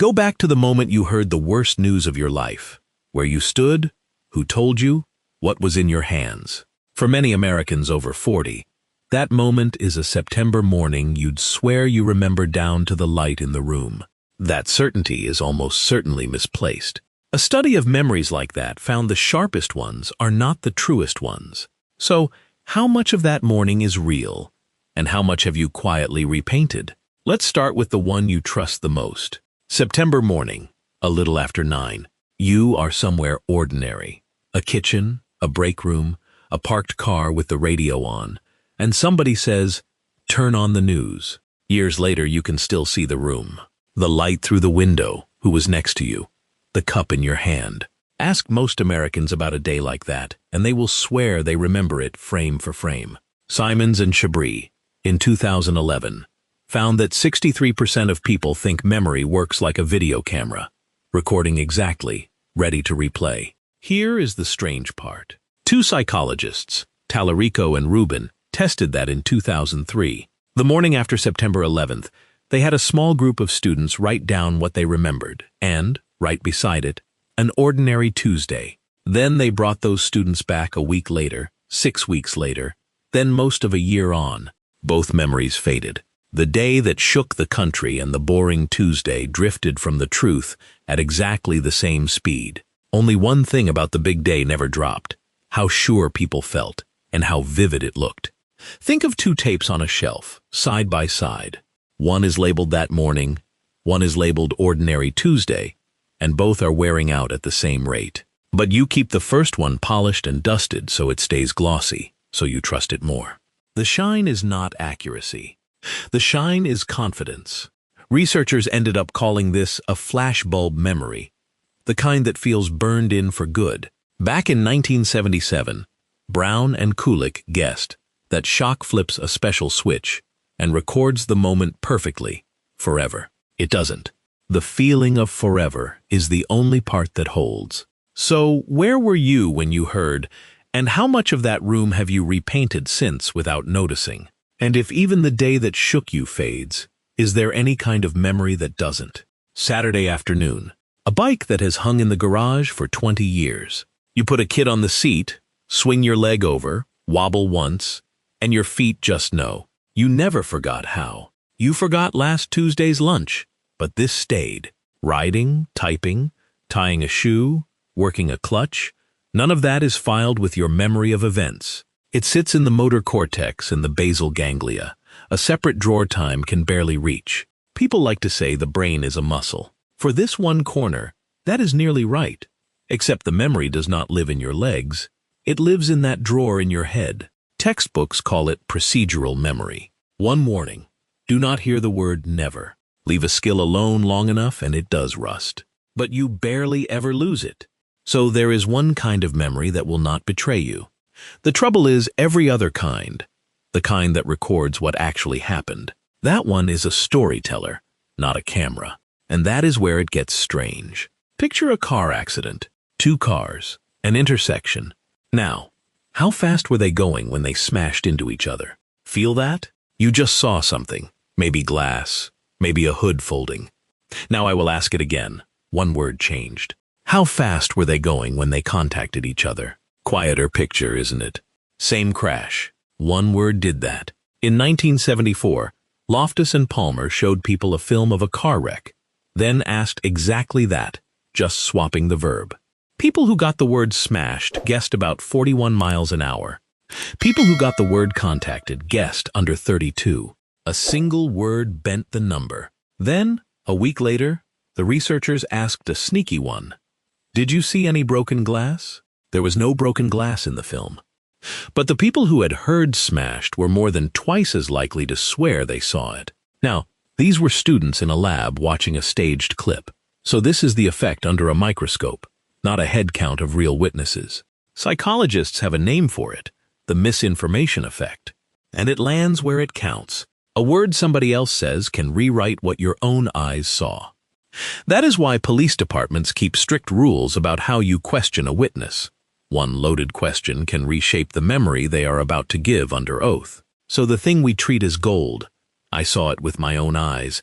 Go back to the moment you heard the worst news of your life, where you stood, who told you, what was in your hands. For many Americans over 40, that moment is a September morning you'd swear you remember down to the light in the room. That certainty is almost certainly misplaced. A study of memories like that found the sharpest ones are not the truest ones. So, how much of that morning is real, and how much have you quietly repainted? Let's start with the one you trust the most. September morning, a little after 9. You are somewhere ordinary. A kitchen, a break room, a parked car with the radio on, and somebody says, "Turn on the news." Years later, you can still see the room. The light through the window, who was next to you, the cup in your hand. Ask most Americans about a day like that, and they will swear they remember it frame for frame. Simons and Chabris, in 2011, found that 63% of people think memory works like a video camera, recording exactly, ready to replay. Here is the strange part. Two psychologists, Tallarico and Rubin, tested that in 2003. The morning after September 11th, they had a small group of students write down what they remembered, and, right beside it, an ordinary Tuesday. Then they brought those students back a week later, 6 weeks later, then most of a year on. Both memories faded. The day that shook the country and the boring Tuesday drifted from the truth at exactly the same speed. Only one thing about the big day never dropped: how sure people felt and how vivid it looked. Think of two tapes on a shelf, side by side. One is labeled That Morning, one is labeled Ordinary Tuesday, and both are wearing out at the same rate. But you keep the first one polished and dusted so it stays glossy, so you trust it more. The shine is not accuracy. The shine is confidence. Researchers ended up calling this a flashbulb memory, the kind that feels burned in for good. Back in 1977, Brown and Kulik guessed that shock flips a special switch and records the moment perfectly, forever. It doesn't. The feeling of forever is the only part that holds. So, where were you when you heard, and how much of that room have you repainted since without noticing? And if even the day that shook you fades, is there any kind of memory that doesn't? Saturday afternoon. A bike that has hung in the garage for 20 years. You put a kid on the seat, swing your leg over, wobble once, and your feet just know. You never forgot how. You forgot last Tuesday's lunch, but this stayed. Riding, typing, tying a shoe, working a clutch, none of that is filed with your memory of events. It sits in the motor cortex and the basal ganglia, a separate drawer time can barely reach. People like to say the brain is a muscle. For this one corner, that is nearly right. Except the memory does not live in your legs. It lives in that drawer in your head. Textbooks call it procedural memory. One warning: do not hear the word never. Leave a skill alone long enough and it does rust. But you barely ever lose it. So there is one kind of memory that will not betray you. The trouble is every other kind, the kind that records what actually happened. That one is a storyteller, not a camera. And that is where it gets strange. Picture a car accident, two cars, an intersection. Now, how fast were they going when they smashed into each other? Feel that? You just saw something, maybe glass, maybe a hood folding. Now I will ask it again. One word changed. How fast were they going when they contacted each other? Quieter picture, isn't it? Same crash. One word did that. In 1974, Loftus and Palmer showed people a film of a car wreck, then asked exactly that, just swapping the verb. People who got the word smashed guessed about 41 miles an hour. People who got the word contacted guessed under 32. A single word bent the number. Then, a week later, the researchers asked a sneaky one. Did you see any broken glass? There was no broken glass in the film. But the people who had heard smashed were more than twice as likely to swear they saw it. Now, these were students in a lab watching a staged clip. So this is the effect under a microscope, not a head count of real witnesses. Psychologists have a name for it, the misinformation effect. And it lands where it counts. A word somebody else says can rewrite what your own eyes saw. That is why police departments keep strict rules about how you question a witness. One loaded question can reshape the memory they are about to give under oath. So the thing we treat as gold, I saw it with my own eyes,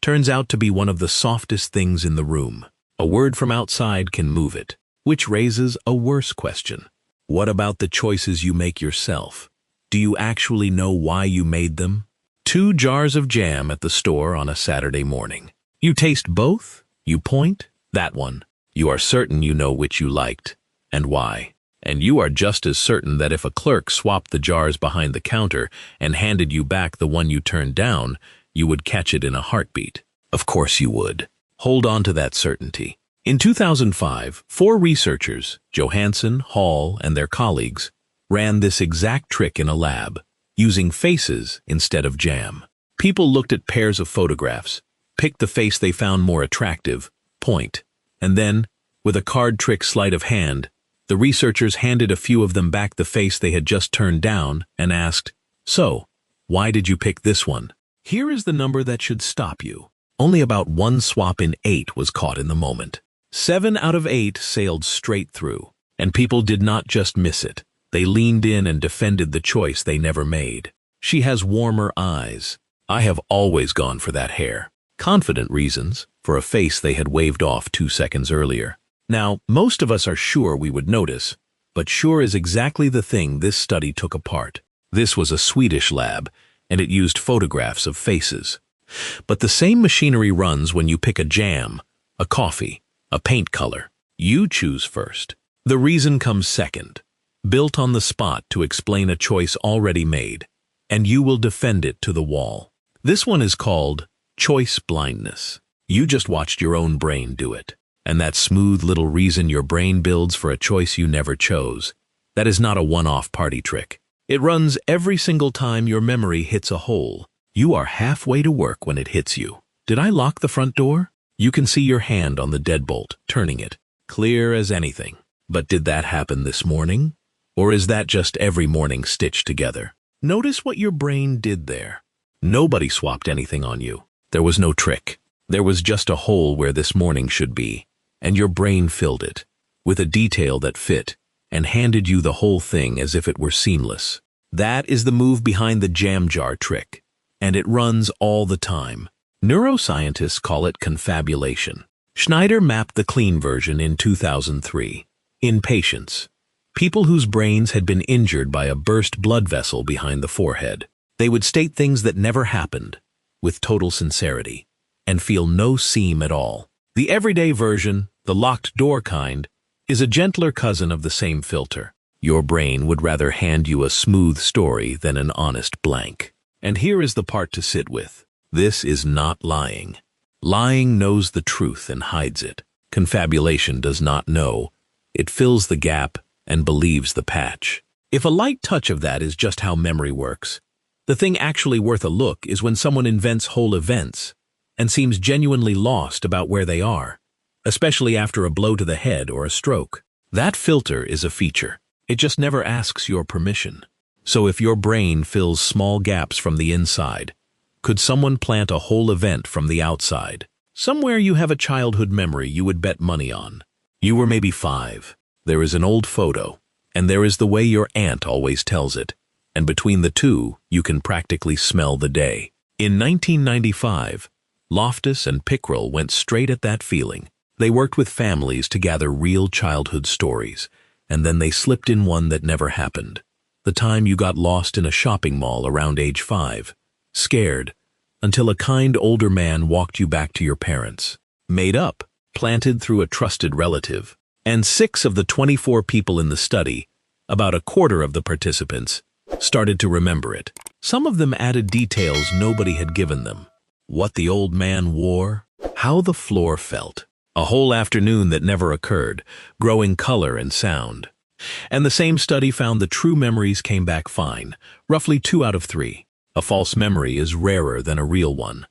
turns out to be one of the softest things in the room. A word from outside can move it, which raises a worse question. What about the choices you make yourself? Do you actually know why you made them? 2 jars of jam at the store on a Saturday morning. You taste both? You point? That one. You are certain you know which you liked, and why. And you are just as certain that if a clerk swapped the jars behind the counter and handed you back the one you turned down, you would catch it in a heartbeat. Of course you would. Hold on to that certainty. In 2005, 4 researchers, Johansson, Hall, and their colleagues, ran this exact trick in a lab, using faces instead of jam. People looked at pairs of photographs, picked the face they found more attractive, point, and then, with a card trick sleight of hand, the researchers handed a few of them back the face they had just turned down and asked, "So, why did you pick this one?" Here is the number that should stop you. Only about 1 swap in 8 was caught in the moment. 7 out of 8 sailed straight through, and people did not just miss it. They leaned in and defended the choice they never made. She has warmer eyes. I have always gone for that hair. Confident reasons for a face they had waved off 2 seconds earlier. Now, most of us are sure we would notice, but sure is exactly the thing this study took apart. This was a Swedish lab, and it used photographs of faces. But the same machinery runs when you pick a jam, a coffee, a paint color. You choose first. The reason comes second, built on the spot to explain a choice already made, and you will defend it to the wall. This one is called choice blindness. You just watched your own brain do it. And that smooth little reason your brain builds for a choice you never chose, that is not a one-off party trick. It runs every single time your memory hits a hole. You are halfway to work when it hits you. Did I lock the front door? You can see your hand on the deadbolt, turning it, clear as anything. But did that happen this morning? Or is that just every morning stitched together? Notice what your brain did there. Nobody swapped anything on you. There was no trick. There was just a hole where this morning should be, and your brain filled it, with a detail that fit, and handed you the whole thing as if it were seamless. That is the move behind the jam jar trick, and it runs all the time. Neuroscientists call it confabulation. Schneider mapped the clean version in 2003. In patients, people whose brains had been injured by a burst blood vessel behind the forehead. They would state things that never happened, with total sincerity, and feel no seam at all. The everyday version, the locked door kind, is a gentler cousin of the same filter. Your brain would rather hand you a smooth story than an honest blank. And here is the part to sit with. This is not lying. Lying knows the truth and hides it. Confabulation does not know. It fills the gap and believes the patch. If a light touch of that is just how memory works, the thing actually worth a look is when someone invents whole events and seems genuinely lost about where they are, especially after a blow to the head or a stroke. That filter is a feature. It just never asks your permission. So if your brain fills small gaps from the inside, could someone plant a whole event from the outside? Somewhere you have a childhood memory you would bet money on. You were maybe 5. There is an old photo, and there is the way your aunt always tells it, and between the two, you can practically smell the day. In 1995, Loftus and Pickrell went straight at that feeling. They worked with families to gather real childhood stories, and then they slipped in one that never happened. The time you got lost in a shopping mall around age 5, scared, until a kind older man walked you back to your parents. Made up, planted through a trusted relative. And 6 of the 24 people in the study, about a quarter of the participants, started to remember it. Some of them added details nobody had given them. What the old man wore, how the floor felt. A whole afternoon that never occurred, growing color and sound. And the same study found the true memories came back fine, roughly 2 out of 3. A false memory is rarer than a real one.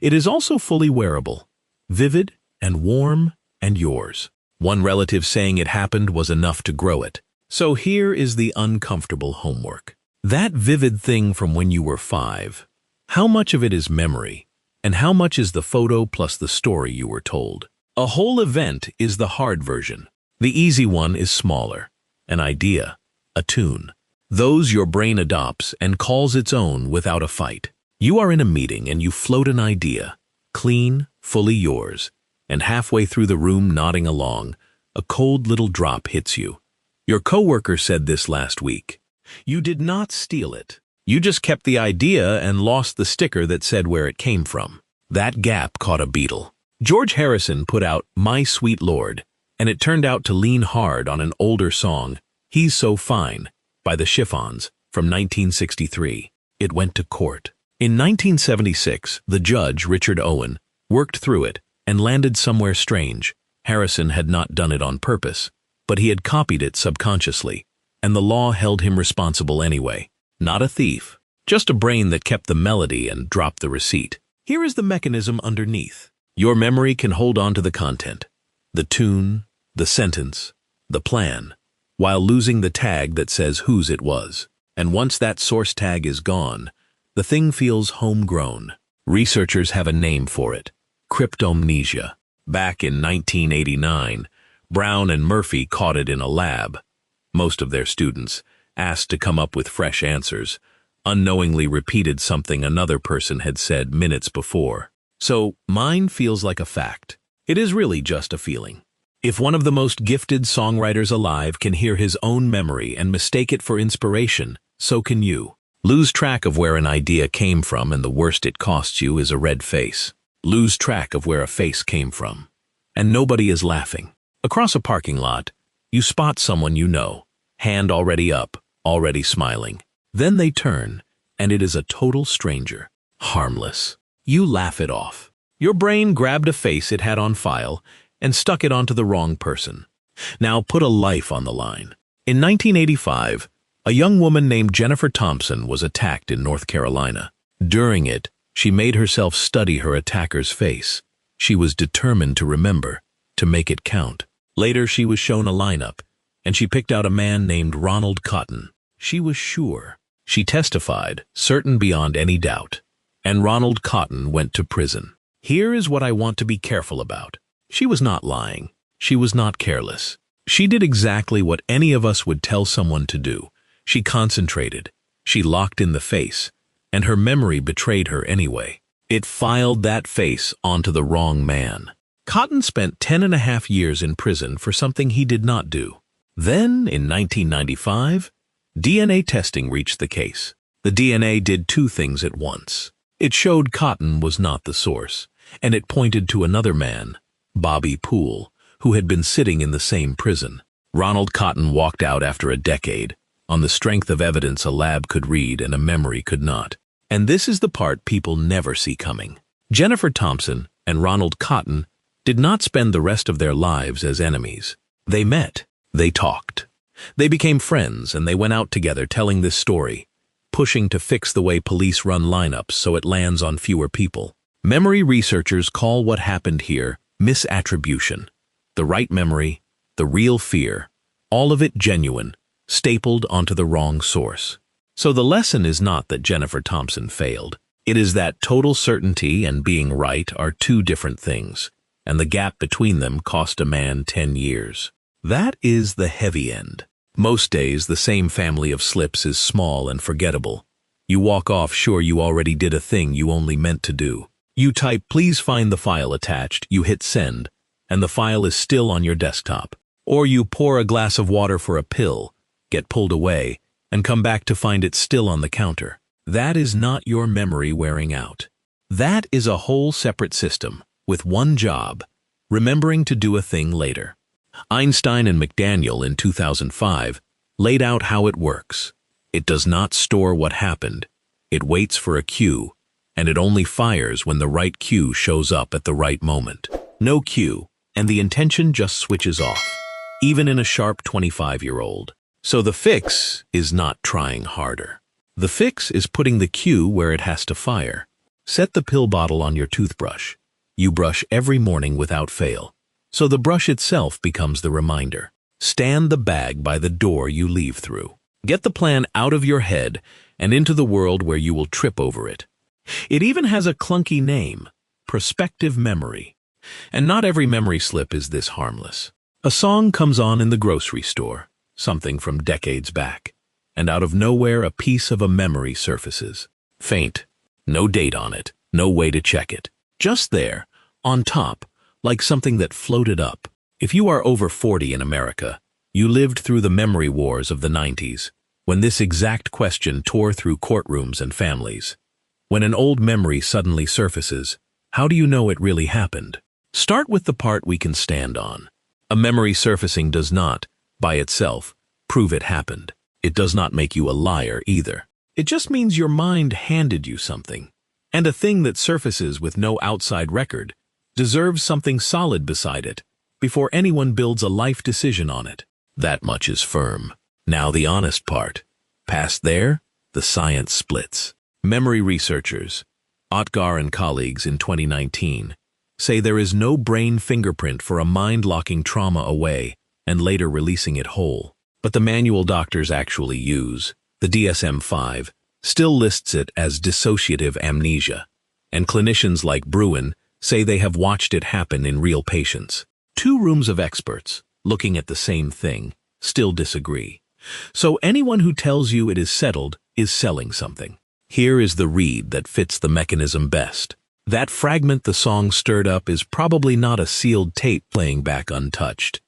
It is also fully wearable, vivid and warm and yours. One relative saying it happened was enough to grow it. So here is the uncomfortable homework. That vivid thing from when you were 5, how much of it is memory, and how much is the photo plus the story you were told? A whole event is the hard version. The easy one is smaller. An idea, a tune. Those your brain adopts and calls its own without a fight. You are in a meeting and you float an idea. clean, fully yours, and halfway through the room nodding along, a cold little drop hits you. Your coworker said this last week. You did not steal it. You just kept the idea and lost the sticker that said where it came from. That gap caught a beetle. George Harrison put out My Sweet Lord, and it turned out to lean hard on an older song, He's So Fine, by the Chiffons, from 1963. It went to court. In 1976, the judge, Richard Owen, worked through it and landed somewhere strange. Harrison had not done it on purpose, but he had copied it subconsciously, and the law held him responsible anyway. Not a thief, just a brain that kept the melody and dropped the receipt. Here is the mechanism underneath. Your memory can hold on to the content, the tune, the sentence, the plan, while losing the tag that says whose it was. And once that source tag is gone, the thing feels homegrown. Researchers have a name for it, cryptomnesia. Back in 1989, Brown and Murphy caught it in a lab. Most of their students, asked to come up with fresh answers, unknowingly repeated something another person had said minutes before. So, mine feels like a fact. It is really just a feeling. If one of the most gifted songwriters alive can hear his own memory and mistake it for inspiration, so can you. Lose track of where an idea came from, and the worst it costs you is a red face. Lose track of where a face came from, and nobody is laughing. Across a parking lot, you spot someone you know, hand already up, already smiling. Then they turn, and it is a total stranger. Harmless. You laugh it off. Your brain grabbed a face it had on file and stuck it onto the wrong person. Now put a life on the line. In 1985, a young woman named Jennifer Thompson was attacked in North Carolina. During it, she made herself study her attacker's face. She was determined to remember, to make it count. Later, she was shown a lineup, and she picked out a man named Ronald Cotton. She was sure. She testified, certain beyond any doubt. And Ronald Cotton went to prison. Here is what I want to be careful about. She was not lying. She was not careless. She did exactly what any of us would tell someone to do. She concentrated. She locked in the face, and her memory betrayed her anyway. It filed that face onto the wrong man. Cotton spent 10.5 years in prison for something he did not do. Then, in 1995, DNA testing reached the case. The DNA did two things at once. It showed Cotton was not the source, and it pointed to another man, Bobby Poole, who had been sitting in the same prison. Ronald Cotton walked out after a decade, on the strength of evidence a lab could read and a memory could not. And this is the part people never see coming. Jennifer Thompson and Ronald Cotton did not spend the rest of their lives as enemies. They met. They talked. They became friends, and they went out together telling this story, pushing to fix the way police run lineups so it lands on fewer people. Memory researchers call what happened here misattribution. The right memory, the real fear, all of it genuine, stapled onto the wrong source. So the lesson is not that Jennifer Thompson failed. It is that total certainty and being right are two different things, and the gap between them cost a man 10 years. That is the heavy end. Most days, the same family of slips is small and forgettable. You walk off sure you already did a thing you only meant to do. You type, "Please find the file attached," you hit send, and the file is still on your desktop. Or you pour a glass of water for a pill, get pulled away, and come back to find it still on the counter. That is not your memory wearing out. That is a whole separate system, with one job, remembering to do a thing later. Einstein and McDaniel in 2005 laid out how it works. It does not store what happened. It waits for a cue, and it only fires when the right cue shows up at the right moment. No cue, and the intention just switches off, even in a sharp 25-year-old. So the fix is not trying harder. The fix is putting the cue where it has to fire. Set the pill bottle on your toothbrush. You brush every morning without fail, so the brush itself becomes the reminder. Stand the bag by the door you leave through. Get the plan out of your head and into the world where you will trip over it. It even has a clunky name, prospective memory. And not every memory slip is this harmless. A song comes on in the grocery store, something from decades back, and out of nowhere a piece of a memory surfaces. Faint, no date on it, no way to check it. Just there, on top, like something that floated up. If you are over 40 in America, you lived through the memory wars of the 90s, when this exact question tore through courtrooms and families. When an old memory suddenly surfaces, how do you know it really happened? Start with the part we can stand on. A memory surfacing does not, by itself, prove it happened. It does not make you a liar either. It just means your mind handed you something. And a thing that surfaces with no outside record deserves something solid beside it before anyone builds a life decision on it. That much is firm. Now the honest part. Past there, the science splits. Memory researchers, Otgar and colleagues in 2019, say there is no brain fingerprint for a mind-locking trauma away and later releasing it whole. But the manual doctors actually use, the DSM-5, still lists it as dissociative amnesia, and clinicians like Bruin say they have watched it happen in real patients. Two rooms of experts, looking at the same thing, still disagree. So anyone who tells you it is settled is selling something. Here is the read that fits the mechanism best. That fragment the song stirred up is probably not a sealed tape playing back untouched.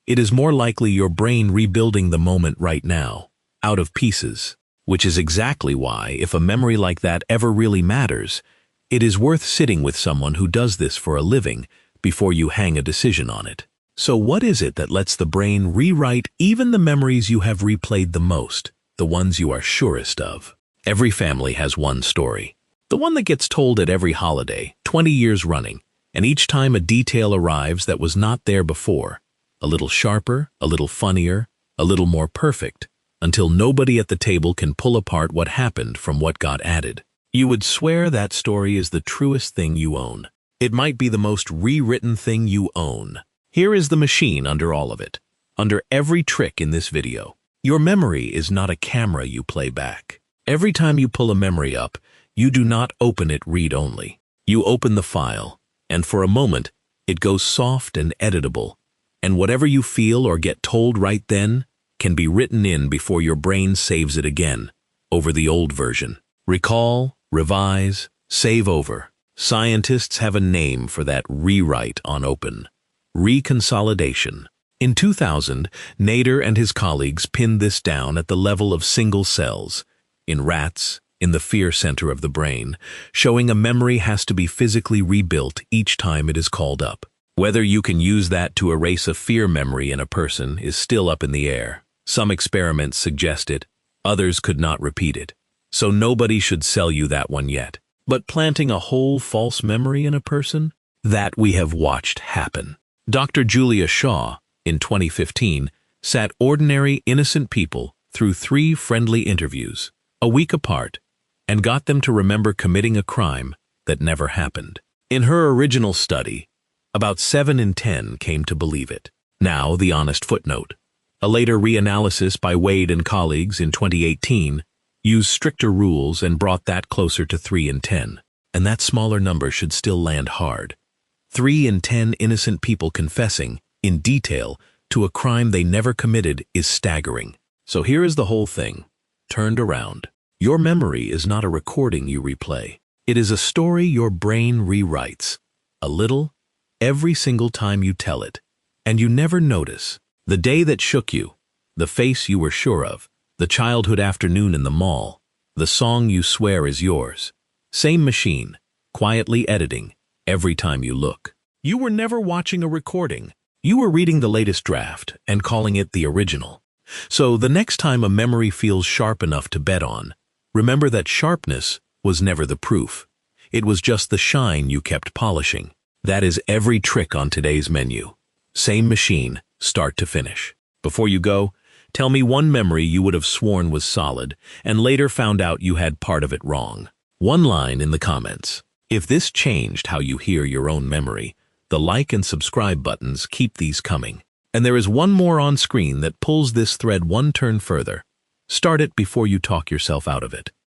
It is more likely your brain rebuilding the moment right now, out of pieces. Which is exactly why, if a memory like that ever really matters, it is worth sitting with someone who does this for a living before you hang a decision on it. So what is it that lets the brain rewrite even the memories you have replayed the most, the ones you are surest of? Every family has one story. The one that gets told at every holiday, 20 years running, and each time a detail arrives that was not there before, a little sharper, a little funnier, a little more perfect, until nobody at the table can pull apart what happened from what got added. You would swear that story is the truest thing you own. It might be the most rewritten thing you own. Here is the machine under all of it, under every trick in this video. Your memory is not a camera you play back. Every time you pull a memory up, you do not open it read-only. You open the file, and for a moment, it goes soft and editable, and whatever you feel or get told right then can be written in before your brain saves it again, over the old version. Recall, revise, save over. Scientists have a name for that rewrite on open. Reconsolidation. In 2000, Nader and his colleagues pinned this down at the level of single cells, in rats, in the fear center of the brain, showing a memory has to be physically rebuilt each time it is called up. Whether you can use that to erase a fear memory in a person is still up in the air. Some experiments suggest it, others could not repeat it. So nobody should sell you that one yet. But planting a whole false memory in a person? That we have watched happen. Dr. Julia Shaw, in 2015, sat ordinary, innocent people through 3 friendly interviews, a week apart, and got them to remember committing a crime that never happened. In her original study, about 7 in 10 came to believe it. Now, the honest footnote. A later reanalysis by Wade and colleagues in 2018 used stricter rules and brought that closer to 3 in 10, and that smaller number should still land hard. 3 in 10 innocent people confessing, in detail, to a crime they never committed is staggering. So here is the whole thing, turned around. Your memory is not a recording you replay. It is a story your brain rewrites, a little, every single time you tell it, and you never notice. The day that shook you, the face you were sure of, the childhood afternoon in the mall, the song you swear is yours. Same machine, quietly editing, every time you look. You were never watching a recording. You were reading the latest draft and calling it the original. So the next time a memory feels sharp enough to bet on, remember that sharpness was never the proof. It was just the shine you kept polishing. That is every trick on today's menu. Same machine, start to finish. Before you go, tell me one memory you would have sworn was solid and later found out you had part of it wrong. One line in the comments. If this changed how you hear your own memory, the like and subscribe buttons keep these coming. And there is one more on screen that pulls this thread one turn further. Start it before you talk yourself out of it.